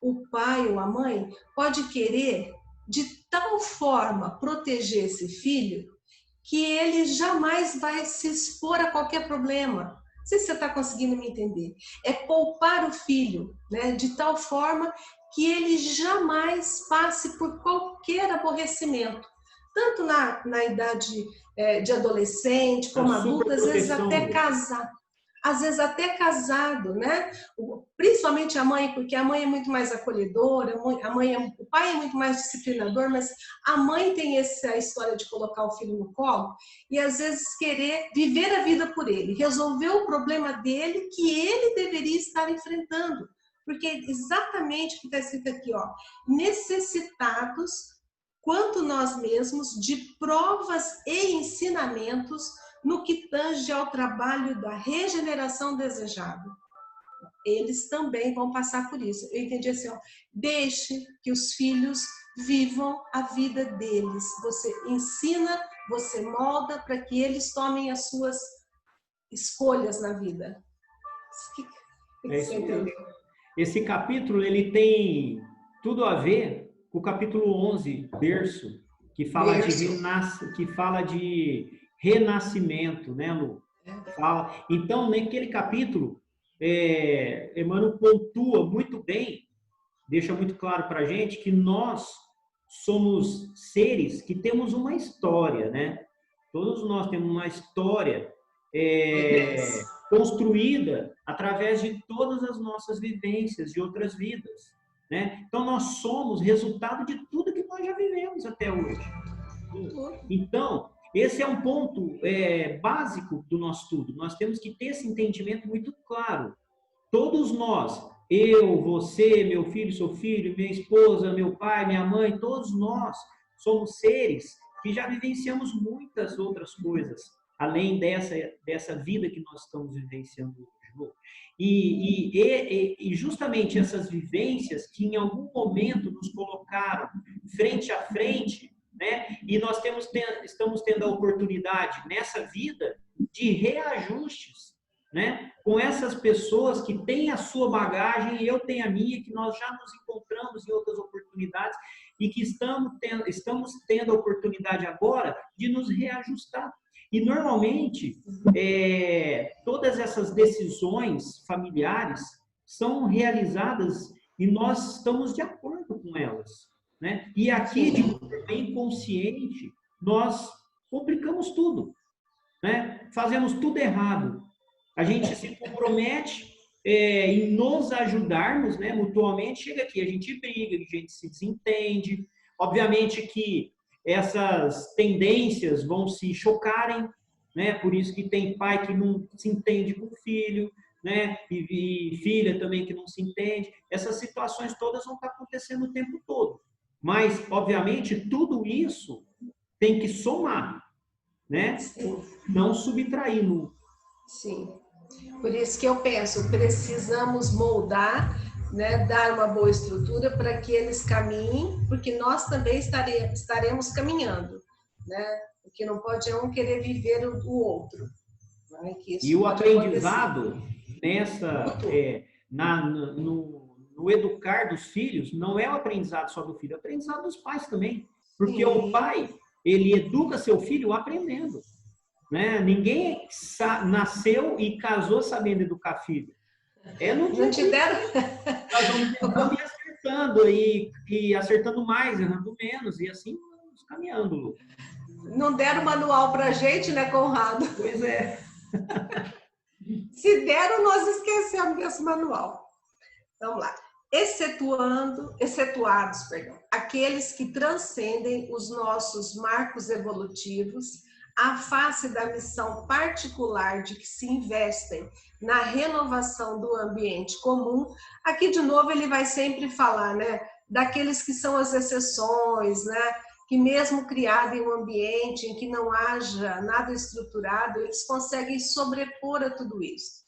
o pai ou a mãe pode querer de tal forma proteger esse filho que ele jamais vai se expor a qualquer problema. Não sei se você está conseguindo me entender. É poupar o filho, né, de tal forma que ele jamais passe por qualquer aborrecimento. Tanto na idade de adolescente, como adulto, às vezes até casar. Às vezes até casado, né? Principalmente a mãe, porque a mãe é muito mais acolhedora, o pai é muito mais disciplinador, mas a mãe tem essa história de colocar o filho no colo e às vezes querer viver a vida por ele, resolver o problema dele que ele deveria estar enfrentando. Porque exatamente o que está escrito aqui, ó, necessitados, quanto nós mesmos, de provas e ensinamentos no que tange ao trabalho da regeneração desejada. Eles também vão passar por isso. Eu entendi assim, ó, deixe que os filhos vivam a vida deles. Você ensina, você molda para que eles tomem as suas escolhas na vida. É isso mesmo. Esse capítulo ele tem tudo a ver com o capítulo 11, berço, que fala de renascimento, né, Lu? Fala. Então, naquele capítulo, Emmanuel pontua muito bem, deixa muito claro para a gente que nós somos seres que temos uma história, né? Todos nós temos uma história construída através de todas as nossas vivências de outras vidas, né? Então, nós somos resultado de tudo que nós já vivemos até hoje. Então, esse é um ponto básico do nosso estudo. Nós temos que ter esse entendimento muito claro. Todos nós, eu, você, meu filho, seu filho, minha esposa, meu pai, minha mãe, todos nós somos seres que já vivenciamos muitas outras coisas além dessa vida que nós estamos vivenciando hoje, Lu. E justamente essas vivências que em algum momento nos colocaram frente a frente, né? E nós estamos tendo a oportunidade nessa vida de reajustes, né? Com essas pessoas que têm a sua bagagem e eu tenho a minha, que nós já nos encontramos em outras oportunidades e que estamos tendo a oportunidade agora de nos reajustar. E, normalmente, todas essas decisões familiares são realizadas e nós estamos de acordo com elas, né? E aqui, de forma inconsciente, nós complicamos tudo, né? Fazemos tudo errado. A gente se compromete em nos ajudarmos, né, mutuamente. Chega aqui, a gente briga, a gente se desentende. Obviamente que essas tendências vão se chocarem, né? Por isso que tem pai que não se entende com o filho, né? E filha também que não se entende. Essas situações todas vão estar acontecendo o tempo todo. Mas, obviamente, tudo isso tem que somar, né? Sim. Não subtrair. Sim. Por isso que eu penso, precisamos moldar, né, dar uma boa estrutura para que eles caminhem, porque nós também estaremos caminhando, né? O que não pode é um querer viver o outro. Né? Que isso e o pode aprendizado acontecer. no educar dos filhos não é o aprendizado só do filho, é o aprendizado dos pais também. Porque Sim. o pai, ele educa seu filho aprendendo. Né? Ninguém nasceu e casou sabendo educar filho. Não te deram? Nós vamos tentando e acertando, e acertando mais, errando menos, e assim vamos caminhando, Lu. Não deram manual pra gente, né, Conrado? Pois é. Se deram, nós esquecemos desse manual. Vamos lá. Excetuados, aqueles que transcendem os nossos marcos evolutivos, à face da missão particular de que se investem na renovação do ambiente comum. Aqui, de novo, ele vai sempre falar, né, daqueles que são as exceções, né, que mesmo criado em um ambiente em que não haja nada estruturado, eles conseguem sobrepor a tudo isso.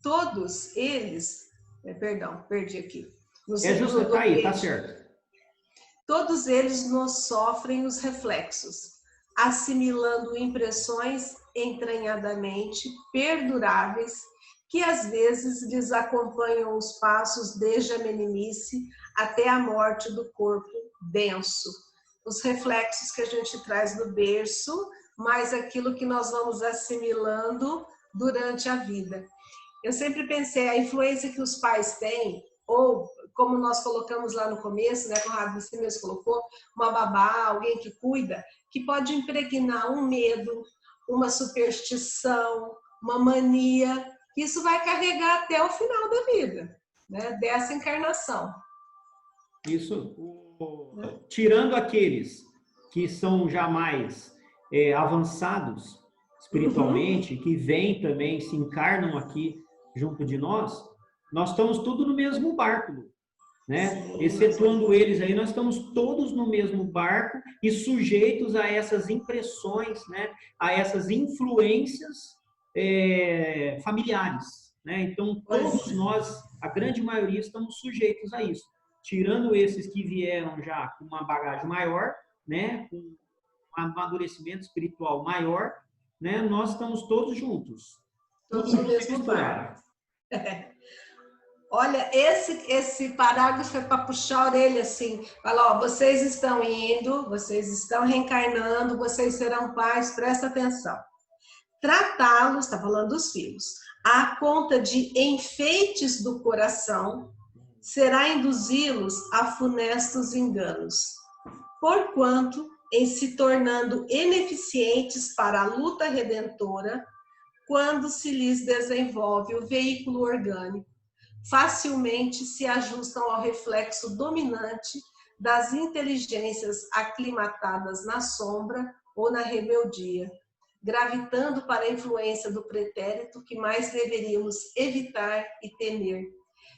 Todos eles, perdi aqui. Justo, tá aí, tá certo. Todos eles nos sofrem os reflexos, assimilando impressões entranhadamente perduráveis que às vezes lhes acompanham os passos desde a meninice até a morte do corpo denso. Os reflexos que a gente traz no berço, mais aquilo que nós vamos assimilando durante a vida. Eu sempre pensei, a influência que os pais têm, ou como nós colocamos lá no começo, né, Conrado, você mesmo colocou, uma babá, alguém que cuida, que pode impregnar um medo, uma superstição, uma mania, que isso vai carregar até o final da vida, né, dessa encarnação. Isso, tirando aqueles que são já mais avançados espiritualmente, que vêm também, se encarnam aqui junto de nós estamos tudo no mesmo barco, né? Sim, excetuando eles aí, nós estamos todos no mesmo barco e sujeitos a essas impressões, né? A essas influências familiares, né? Então, todos nós, a grande maioria, estamos sujeitos a isso. Tirando esses que vieram já com uma bagagem maior, né? Com um amadurecimento espiritual maior, né? Nós estamos todos juntos. Todos no mesmo barco. Olha, esse parágrafo é para puxar a orelha assim, falar, ó, vocês estão indo, vocês estão reencarnando, vocês serão pais, presta atenção. Tratá-los, está falando dos filhos, à conta de enfeites do coração, será induzi-los a funestos enganos, porquanto, em se tornando ineficientes para a luta redentora, quando se lhes desenvolve o veículo orgânico, facilmente se ajustam ao reflexo dominante das inteligências aclimatadas na sombra ou na rebeldia, gravitando para a influência do pretérito que mais deveríamos evitar e temer.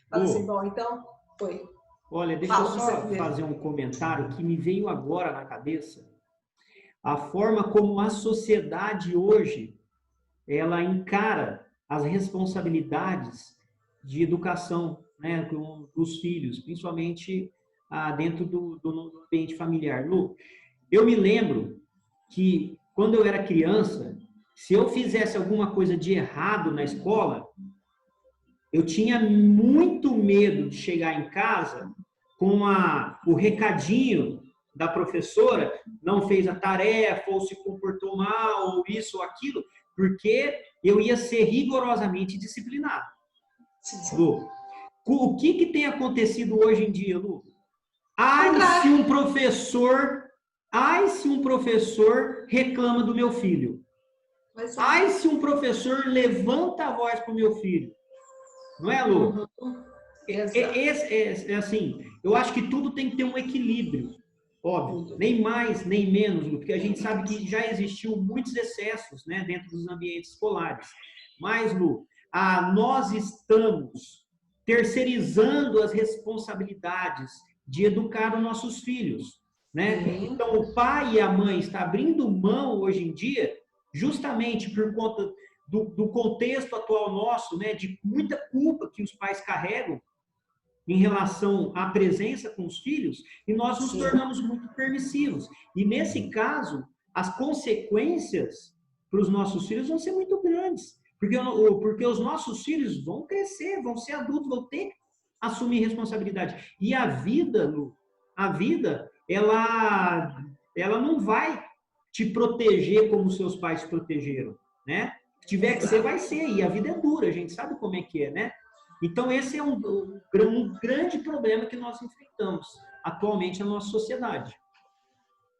Fala assim, bom, então, foi. Olha, deixa eu só fazer um comentário que me veio agora na cabeça. a forma como a sociedade hoje ela encara as responsabilidades de educação, né, dos filhos, principalmente dentro do ambiente familiar. Lu, eu me lembro que quando eu era criança, se eu fizesse alguma coisa de errado na escola, eu tinha muito medo de chegar em casa com o recadinho da professora, não fez a tarefa, ou se comportou mal, ou isso ou aquilo, porque eu ia ser rigorosamente disciplinado. Lu, o que tem acontecido hoje em dia, Lu? Se um professor reclama do meu filho. Se um professor levanta a voz para o meu filho. Não é, Lu? Assim, eu acho que tudo tem que ter um equilíbrio. Óbvio, nem mais, nem menos, Lu, porque a gente sabe que já existiu muitos excessos, né, dentro dos ambientes escolares. Mas, Lu, nós estamos terceirizando as responsabilidades de educar os nossos filhos, né? Então, o pai e a mãe estão abrindo mão hoje em dia, justamente por conta do contexto atual nosso, né, de muita culpa que os pais carregam em relação à presença com os filhos, e nós nos tornamos muito permissivos. E, nesse caso, as consequências para os nossos filhos vão ser muito grandes, porque os nossos filhos vão crescer, vão ser adultos, vão ter que assumir responsabilidade. E a vida, Lu, ela não vai te proteger como seus pais te protegeram, né? Se tiver que ser, vai ser. E a vida é dura, a gente sabe como é que é, né? Então, esse é um grande problema que nós enfrentamos atualmente na nossa sociedade.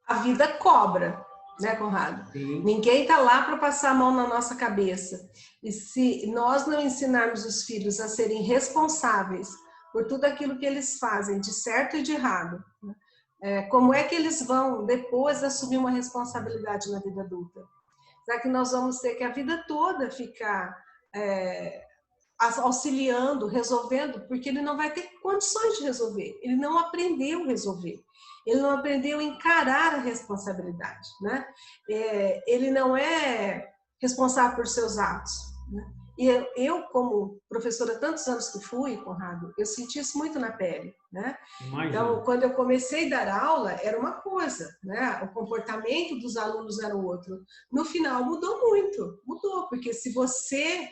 A vida cobra, né, Conrado? Sim. Ninguém está lá para passar a mão na nossa cabeça. E se nós não ensinarmos os filhos a serem responsáveis por tudo aquilo que eles fazem, de certo e de errado, né? Como é que eles vão depois assumir uma responsabilidade na vida adulta? Será que nós vamos ter que a vida toda ficar auxiliando, resolvendo, porque ele não vai ter condições de resolver, ele não aprendeu a resolver, ele não aprendeu a encarar a responsabilidade, né? Ele não é responsável por seus atos, né? E eu, como professora, tantos anos que fui, Conrado, eu senti isso muito na pele, né? Então, quando eu comecei a dar aula, era uma coisa, né? O comportamento dos alunos era o outro. No final, mudou muito, mudou, porque se você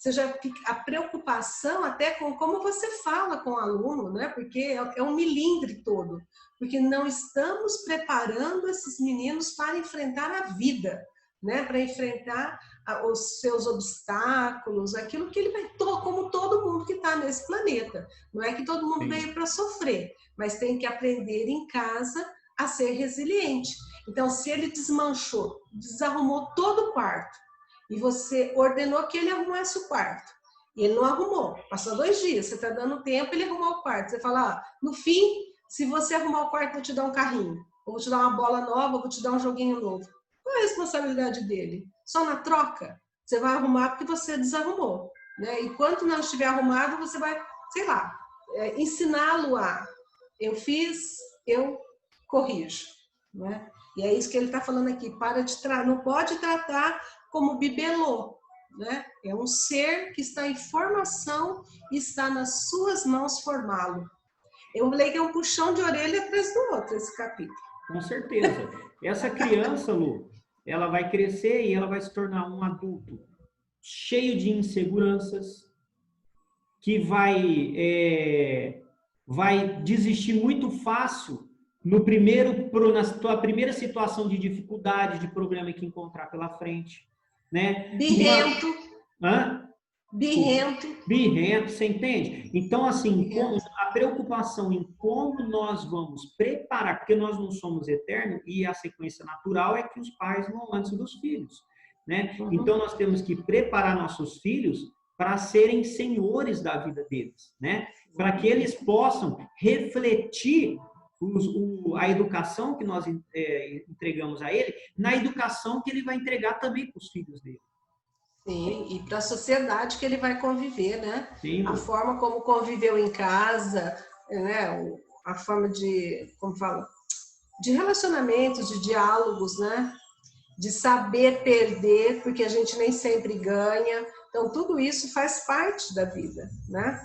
já fica a preocupação até com como você fala com o aluno, né? Porque é um milindre todo, porque não estamos preparando esses meninos para enfrentar a vida, né? Para enfrentar os seus obstáculos, aquilo que ele vai, como todo mundo que está nesse planeta. Não é que todo mundo veio para sofrer, mas tem que aprender em casa a ser resiliente. Então, se ele desmanchou, desarrumou todo o quarto, e você ordenou que ele arrumasse o quarto, e ele não arrumou, passou 2 dias, você está dando tempo, ele arrumou o quarto, você fala, no fim, se você arrumar o quarto, eu vou te dar um carrinho, ou vou te dar uma bola nova, ou vou te dar um joguinho novo. Qual é a responsabilidade dele? Só na troca? Você vai arrumar porque você desarrumou, né? Enquanto não estiver arrumado, você vai, sei lá, ensiná-lo a eu fiz, eu corrijo, né? E é isso que ele está falando aqui, não pode tratar como bibelô, né? É um ser que está em formação e está nas suas mãos formá-lo. Eu leio que é um puxão de orelha atrás do outro esse capítulo. Com certeza. Essa criança, Lu, ela vai crescer e ela vai se tornar um adulto cheio de inseguranças, que vai desistir muito fácil na tua primeira situação de dificuldade, de problema que encontrar pela frente, né? Birrento. Birrento, você entende? Então, assim, a preocupação em como nós vamos preparar, porque nós não somos eternos e a sequência natural é que os pais vão antes dos filhos, né? Então, nós temos que preparar nossos filhos para serem senhores da vida deles, né? Para que eles possam refletir a educação que nós entregamos a ele, na educação que ele vai entregar também para os filhos dele. Sim, e para a sociedade que ele vai conviver, né? Sim. A forma como conviveu em casa, né? A forma de, como fala, de relacionamentos, de diálogos, né? de saber perder, porque a gente nem sempre ganha. Então, tudo isso faz parte da vida, né?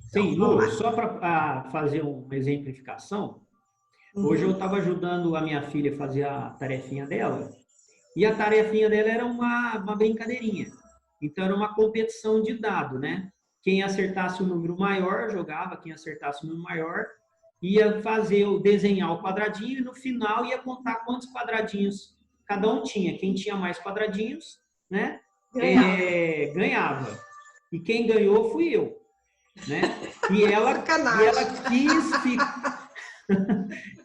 Então, Sim, vamos Lu, lá. só para fazer uma exemplificação, hoje eu Uhum. estava ajudando a minha filha a fazer a tarefinha dela, e a tarefinha dela era uma brincadeirinha. Então, era uma competição de dado, né? Quem acertasse o número maior jogava, quem acertasse o número maior ia desenhar o quadradinho e no final ia contar quantos quadradinhos cada um tinha. Quem tinha mais quadradinhos, né, Ganhava. ganhava. E quem ganhou fui eu, né? E ela Sacanagem.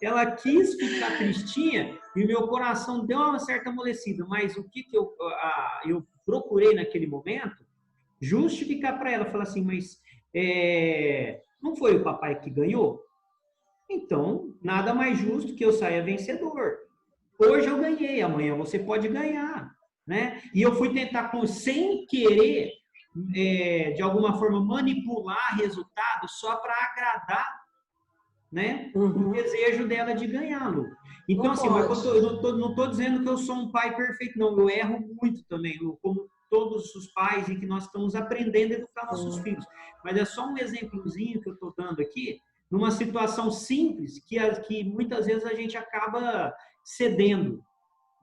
ela quis ficar tristinha e o meu coração deu uma certa amolecida. Mas o que eu procurei naquele momento? Justificar para ela, falar assim, mas não foi o papai que ganhou? Então, nada mais justo que eu saia vencedor. Hoje eu ganhei, amanhã você pode ganhar, né? E eu fui tentar, sem querer, de alguma forma, manipular resultado só para agradar, né, o Uhum. desejo dela de ganhá-lo. Então, Não assim, mas pode. eu não estou dizendo que eu sou um pai perfeito, não. Eu erro muito também, como todos os pais, e que nós estamos aprendendo a educar nossos Sim. filhos. Mas é só um exemplozinho que eu estou dando aqui, numa situação simples, que muitas vezes a gente acaba cedendo,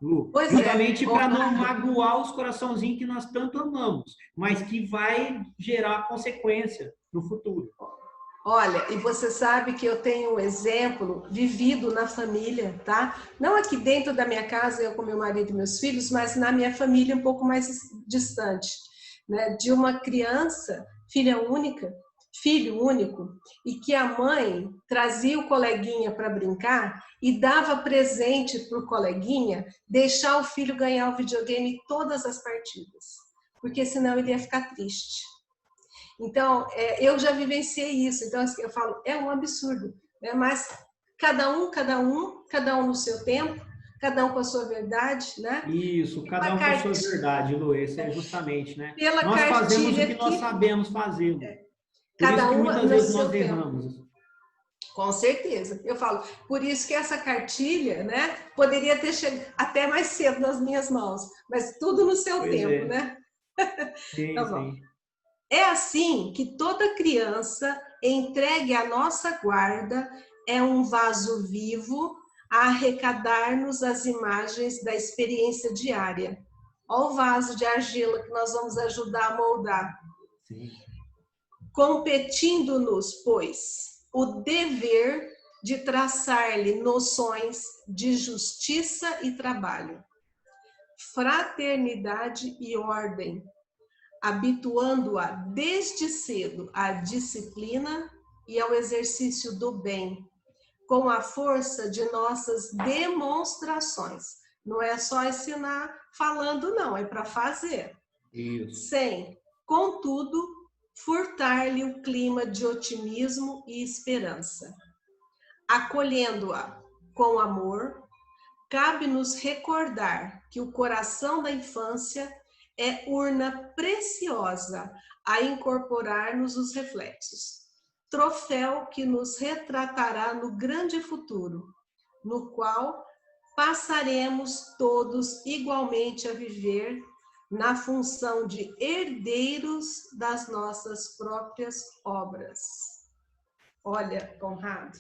Lu, Pois é. justamente para não magoar os coraçãozinhos que nós tanto amamos, mas que vai gerar consequência no futuro. Olha, e você sabe que eu tenho um exemplo vivido na família, tá? Não aqui dentro da minha casa, eu com meu marido e meus filhos, mas na minha família um pouco mais distante, né? De uma criança, filha única, filho único, e que a mãe trazia o coleguinha para brincar e dava presente para o coleguinha deixar o filho ganhar o videogame todas as partidas, porque senão ele ia ficar triste. Então, eu já vivenciei isso. Então, assim, eu falo, é um absurdo, né? Mas cada um no seu tempo, cada um com a sua verdade, né? Isso, cada um com a sua verdade, Lu, esse é justamente, né? Pela Nós fazemos o cartilha que nós aqui, sabemos fazer, Lu. Por isso cada que uma muitas no vezes nós seu tempo. erramos. Com certeza. Eu falo, por isso que essa cartilha, né, poderia ter chegado até mais cedo nas minhas mãos, mas tudo no seu Pois tempo, é, né? sim, Tá bom. sim. É assim que toda criança entregue à nossa guarda é um vaso vivo a arrecadar-nos as imagens da experiência diária. Olha o vaso de argila que nós vamos ajudar a moldar. Sim. Competindo-nos, pois, o dever de traçar-lhe noções de justiça e trabalho, fraternidade e ordem, habituando-a desde cedo à disciplina e ao exercício do bem, com a força de nossas demonstrações. Não é só ensinar falando, não, é para fazer. Isso. Sem, contudo, furtar-lhe o clima de otimismo e esperança. Acolhendo-a com amor, cabe-nos recordar que o coração da infância é urna preciosa a incorporar-nos os reflexos, troféu que nos retratará no grande futuro, no qual passaremos todos igualmente a viver na função de herdeiros das nossas próprias obras. Olha, Conrado,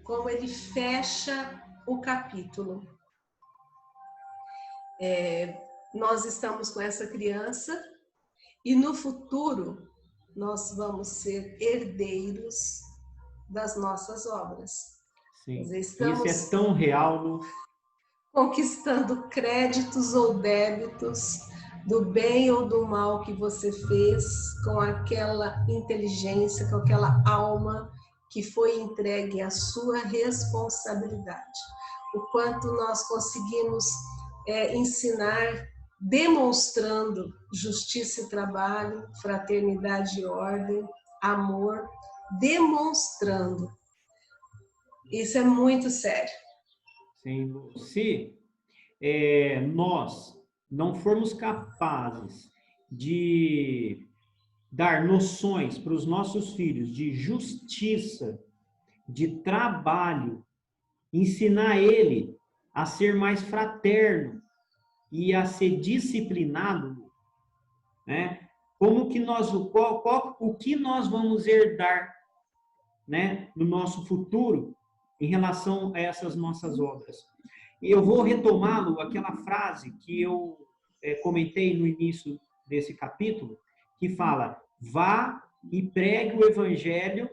como ele fecha o capítulo. Nós estamos com essa criança e no futuro nós vamos ser herdeiros das nossas obras. Sim. Nós Isso é estamos tão real, Lu. conquistando créditos ou débitos do bem ou do mal que você fez com aquela inteligência, com aquela alma que foi entregue à sua responsabilidade. O quanto nós conseguimos ensinar demonstrando justiça e trabalho, fraternidade e ordem, amor, demonstrando. Isso é muito sério. Sim, Lu. Se nós não formos capazes de dar noções para os nossos filhos de justiça, de trabalho, ensinar ele a ser mais fraterno, e a ser disciplinado, né? Como que o que nós vamos herdar, né, no nosso futuro em relação a essas nossas obras? E eu vou retomá-lo, aquela frase que eu comentei no início desse capítulo, que fala: vá e pregue o evangelho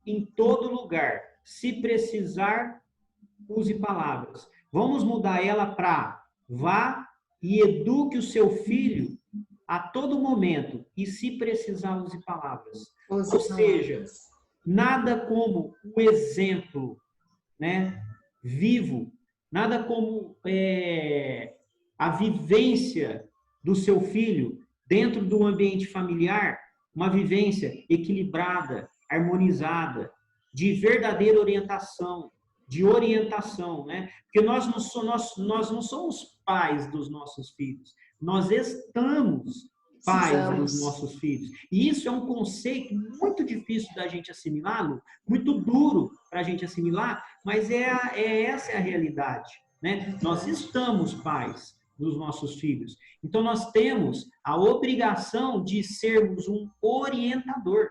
em todo lugar. Se precisar, use palavras. Vamos mudar ela para: vá e eduque o seu filho a todo momento, e se precisar, use palavras. Ou seja, nada como o exemplo, né, vivo, nada como a vivência do seu filho dentro do ambiente familiar, uma vivência equilibrada, harmonizada, de verdadeira orientação, de orientação, né? Porque nós não somos pais dos nossos filhos, nós estamos pais dos nossos filhos. E isso é um conceito muito difícil da gente assimilar, muito duro para a gente assimilar, mas essa é a realidade, né? Nós estamos pais dos nossos filhos. Então, nós temos a obrigação de sermos um orientador.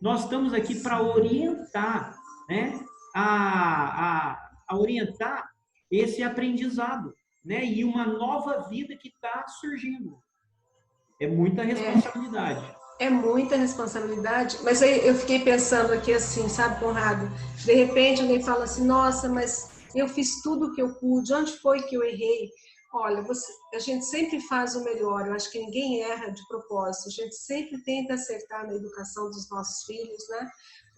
Nós estamos aqui para orientar, né? A orientar esse aprendizado, né? E uma nova vida que está surgindo. É muita responsabilidade. É muita responsabilidade, mas aí eu fiquei pensando aqui assim, sabe, Conrado? De repente alguém fala assim, nossa, mas eu fiz tudo o que eu pude, onde foi que eu errei? Olha, a gente sempre faz o melhor, eu acho que ninguém erra de propósito, a gente sempre tenta acertar na educação dos nossos filhos, né?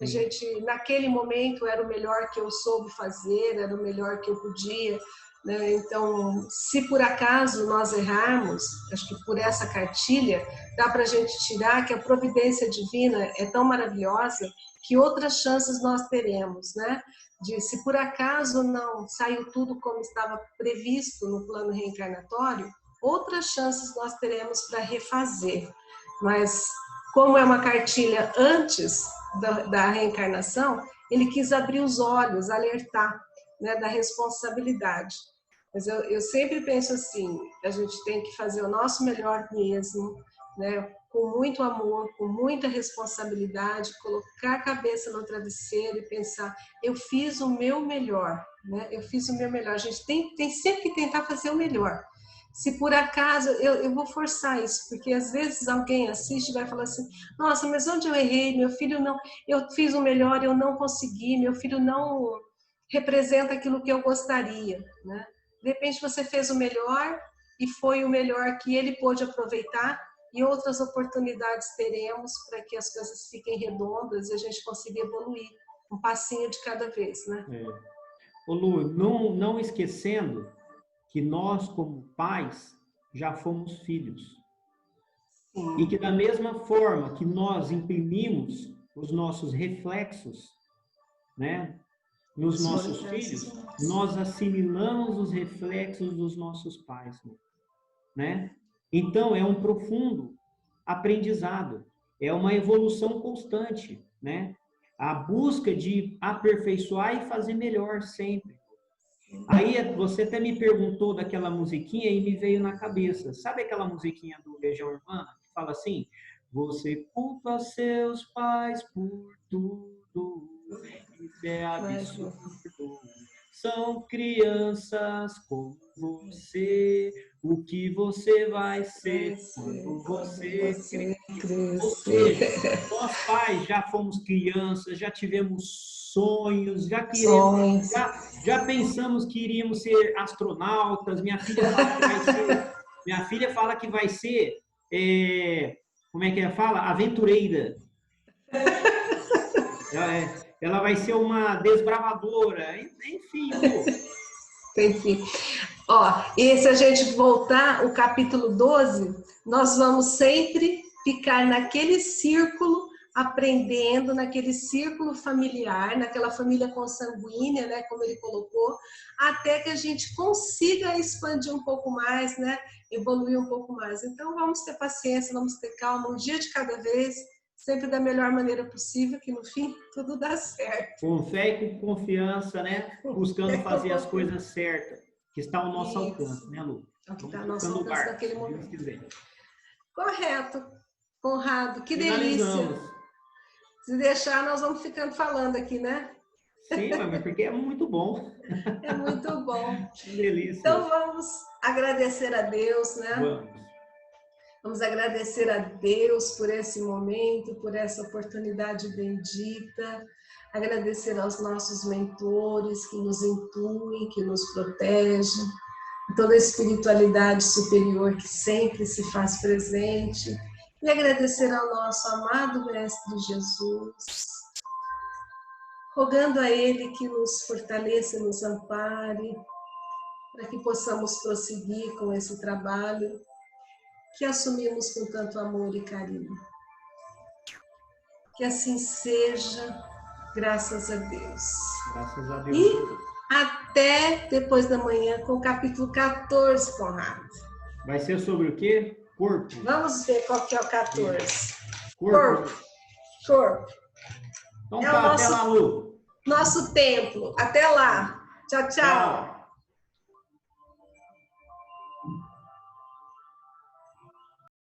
A gente, naquele momento, era o melhor que eu soube fazer, era o melhor que eu podia, né? Então, se por acaso nós errarmos, acho que por essa cartilha, dá para a gente tirar que a providência divina é tão maravilhosa que outras chances nós teremos, né? Se por acaso não saiu tudo como estava previsto no plano reencarnatório, outras chances nós teremos para refazer. Mas, como é uma cartilha antes da reencarnação, ele quis abrir os olhos, alertar, né, da responsabilidade. Mas eu sempre penso assim, a gente tem que fazer o nosso melhor mesmo, né, com muito amor, com muita responsabilidade, colocar a cabeça no travesseiro e pensar, eu fiz o meu melhor, né? Eu fiz o meu melhor. A gente tem sempre que tentar fazer o melhor. Se por acaso, eu vou forçar isso, porque às vezes alguém assiste e vai falar assim, nossa, mas onde eu errei? Meu filho não, eu fiz o melhor, eu não consegui, meu filho não representa aquilo que eu gostaria, né? De repente você fez o melhor e foi o melhor que ele pôde aproveitar, e outras oportunidades teremos para que as coisas fiquem redondas e a gente consiga evoluir um passinho de cada vez, né? Ô Lu, não esquecendo que nós, como pais, já fomos filhos. Sim. E que da mesma forma que nós imprimimos os nossos reflexos, né, nos nossos filhos, nós assimilamos os reflexos dos nossos pais, né? Então, é um profundo aprendizado, é uma evolução constante, né? A busca de aperfeiçoar e fazer melhor sempre. Aí, você até me perguntou daquela musiquinha e me veio na cabeça. Sabe aquela musiquinha do Legião Urbana que fala assim: você culpa seus pais por tudo, isso é absurdo. São crianças como você, o que você vai ser quando você crescer. Ou seja, nós pais já fomos crianças, já tivemos sonhos, já pensamos que iríamos ser astronautas. Minha filha fala que vai ser, como é que ela fala? Aventureira. Ela vai ser uma desbravadora, enfim. Enfim. Ó, e se a gente voltar, o capítulo 12, nós vamos sempre ficar naquele círculo, aprendendo, naquele círculo familiar, naquela família consanguínea, né, como ele colocou, até que a gente consiga expandir um pouco mais, né, evoluir um pouco mais. Então, vamos ter paciência, vamos ter calma, um dia de cada vez, sempre da melhor maneira possível, que no fim tudo dá certo. Com fé e com confiança, né? Buscando fazer as coisas certas, que está ao nosso alcance, né, Lu? ao que está ao nosso alcance naquele momento. Quiser. Correto, Conrado, que delícia. Se deixar, nós vamos ficando falando aqui, né? Sim, mas porque é muito bom. É muito bom. Que delícia. Então vamos agradecer a Deus, né? Vamos. Vamos agradecer a Deus por esse momento, por essa oportunidade bendita. Agradecer aos nossos mentores que nos intuem, que nos protegem. Toda a espiritualidade superior que sempre se faz presente. E agradecer ao nosso amado Mestre Jesus, rogando a Ele que nos fortaleça, nos ampare, para que possamos prosseguir com esse trabalho que assumimos com tanto amor e carinho. Que assim seja, graças a Deus. Graças a Deus. E até depois da manhã com o capítulo 14, Conrado. Vai ser sobre o quê? Corpo. Vamos ver qual que é o 14. Corpo. Corpo. Então tá, até lá, Lu. Nosso templo. Até lá. Tchau, tchau. Tchau.